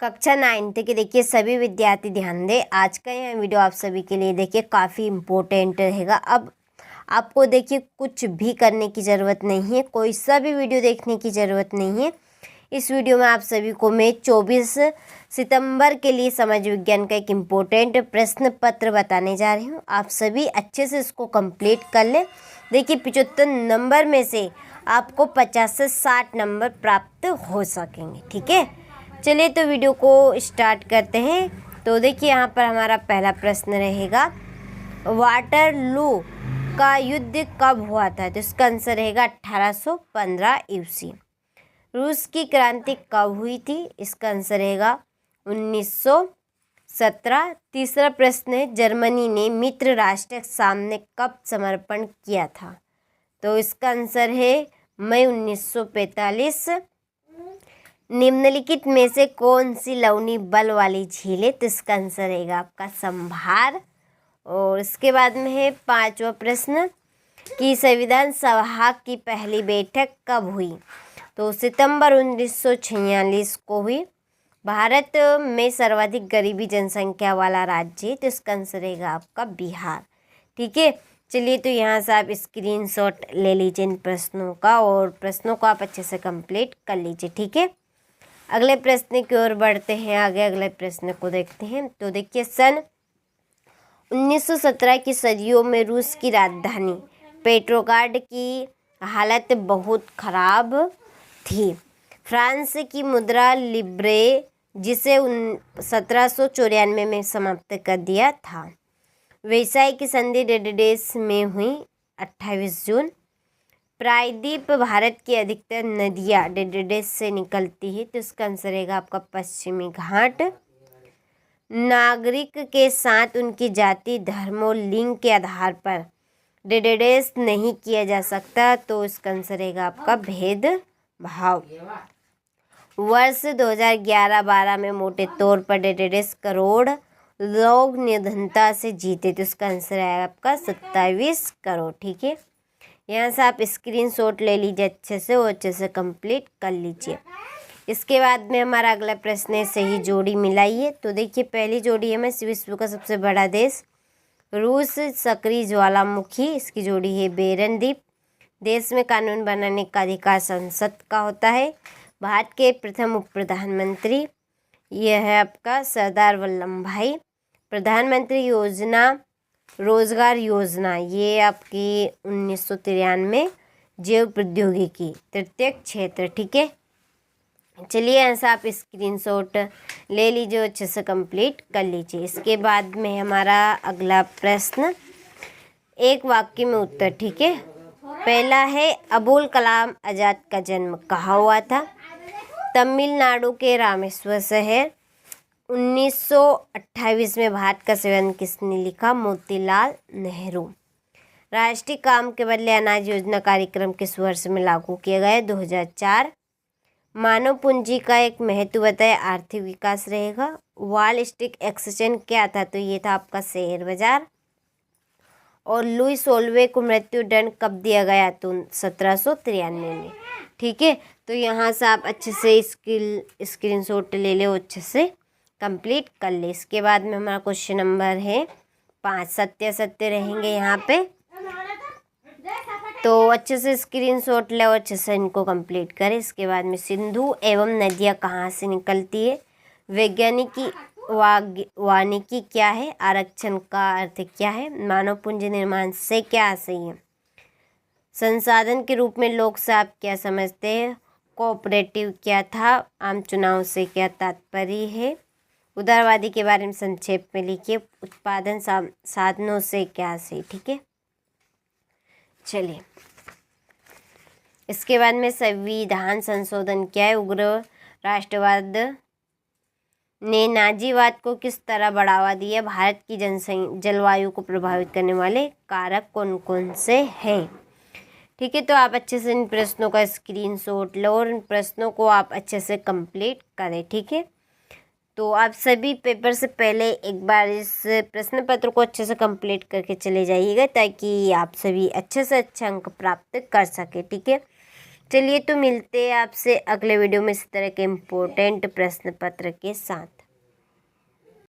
कक्षा 9th के देखिए सभी विद्यार्थी ध्यान दें। आज का यह वीडियो आप सभी के लिए देखिए काफ़ी इम्पोर्टेंट रहेगा। अब आपको देखिए कुछ भी करने की ज़रूरत नहीं है, कोई सा भी वीडियो देखने की ज़रूरत नहीं है। इस वीडियो में आप सभी को मैं 24 सितंबर के लिए समाज विज्ञान का एक इम्पोर्टेंट प्रश्न पत्र बताने जा रही हूँ। आप सभी अच्छे से इसको कंप्लीट कर लें। देखिए 75 नंबर में से आपको 50 से 60 नंबर प्राप्त हो सकेंगे। ठीक है, चलिए तो वीडियो को स्टार्ट करते हैं। तो देखिए यहाँ पर हमारा पहला प्रश्न रहेगा, वाटरलू का युद्ध कब हुआ था? तो इसका आंसर रहेगा 1815 ईस्वी। रूस की क्रांति कब हुई थी? इसका आंसर रहेगा 1917। तीसरा प्रश्न है, जर्मनी ने मित्र राष्ट्र के सामने कब समर्पण किया था? तो इसका आंसर है मई 1945। निम्नलिखित में से कौन सी लवणीय बल वाली झील है? तो इसका आंसर रहेगा आपका संभार। और इसके बाद में है पांचवा प्रश्न कि संविधान सभा की पहली बैठक कब हुई? तो सितंबर 1946 को हुई। भारत में सर्वाधिक गरीबी जनसंख्या वाला राज्य है, तो इसका आंसर रहेगा आपका बिहार। ठीक है, चलिए तो यहाँ से आप स्क्रीनशॉट ले लीजिए इन प्रश्नों का और प्रश्नों को आप अच्छे से कंप्लीट कर लीजिए। ठीक है, अगले प्रश्न की ओर बढ़ते हैं। आगे अगले प्रश्न को देखते हैं। तो देखिए सन 1917 की सदियों में रूस की राजधानी पेट्रोग्राड की हालत बहुत खराब थी। फ्रांस की मुद्रा लिब्रे जिसे 1794 में समाप्त कर दिया था। वेसाई की संधि डेडेस में हुई 28 जून। प्रायद्वीप भारत की अधिकतर नदियाँ डेडेस से निकलती है, तो इसका आंसर रहेगा आपका पश्चिमी घाट। नागरिक के साथ उनकी जाति, धर्म और लिंग के आधार पर डेडेस नहीं किया जा सकता, तो इसका आंसर रहेगा आपका भेदभाव। वर्ष 2011-12 में मोटे तौर पर डेडेस करोड़ लोग निर्धनता से जीते, तो इसका आंसर है आपका 27 करोड़। ठीक है, यहाँ से आप स्क्रीनशॉट ले लीजिए अच्छे से और अच्छे से कंप्लीट कर लीजिए। इसके बाद में हमारा अगला प्रश्न है, सही जोड़ी मिलाइए। तो देखिए पहली जोड़ी है, विश्व का सबसे बड़ा देश रूस सक्रिय ज्वालामुखी, इसकी जोड़ी है बेरन द्वीप। देश में कानून बनाने का अधिकार संसद का होता है। भारत के प्रथम उप प्रधानमंत्री यह है आपका सरदार वल्लभ भाई। प्रधानमंत्री योजना रोजगार योजना ये आपकी 1993। जैव प्रौद्योगिकी तृतीय क्षेत्र। ठीक है, चलिए ऐसा आप स्क्रीनशॉट ले लीजिए, अच्छे से कंप्लीट कर लीजिए। इसके बाद में हमारा अगला प्रश्न, एक वाक्य में उत्तर। ठीक है, पहला है, अबुल कलाम आज़ाद का जन्म कहाँ हुआ था? तमिलनाडु के रामेश्वर शहर। 1928 में भारत का संविधान किसने लिखा? मोतीलाल नेहरू। राष्ट्रीय काम के बदले अनाज योजना कार्यक्रम किस वर्ष में लागू किया गया? 2004। मानव पूंजी का एक महत्व बताए, आर्थिक विकास रहेगा। वॉल स्ट्रीट एक्सचेंज क्या था? तो ये था आपका शेयर बाजार। और लुई सोल्वे को मृत्यु दंड कब दिया गया? तो 1793 में। ठीक है, तो यहाँ से आप अच्छे से स्क्रीनशॉट ले ले, अच्छे से कंप्लीट कर ले। इसके बाद में हमारा क्वेश्चन नंबर है 5, सत्य सत्य रहेंगे यहाँ पे, तो अच्छे से स्क्रीनशॉट ले और अच्छे से इनको कंप्लीट करें। इसके बाद में सिंधु एवं नदियाँ कहाँ से निकलती है? वैज्ञानिकी वानिकी क्या है? आरक्षण का अर्थ क्या है? मानव पूंजी निर्माण से क्या आशय है? संसाधन के रूप में लोक से आप क्या समझते हैं? कोऑपरेटिव क्या था? आम चुनाव से क्या तात्पर्य है? उदारवादी के बारे में संक्षेप में लिखिए। उत्पादन साधनों से क्या आशय? ठीक है, चलिए इसके बाद में संविधान संशोधन क्या है? उग्र राष्ट्रवाद ने नाजीवाद को किस तरह बढ़ावा दिया? भारत की जलवायु को प्रभावित करने वाले कारक कौन कौन से हैं? ठीक है, तो आप अच्छे से इन प्रश्नों का स्क्रीनशॉट लो और इन प्रश्नों को आप अच्छे से कंप्लीट करें। ठीक है, तो आप सभी पेपर से पहले एक बार इस प्रश्न पत्र को अच्छे से कंप्लीट करके चले जाइएगा, ताकि आप सभी अच्छे से अच्छे अंक प्राप्त कर सके। ठीक है, चलिए तो मिलते हैं आपसे अगले वीडियो में इस तरह के इम्पोर्टेंट प्रश्न पत्र के साथ।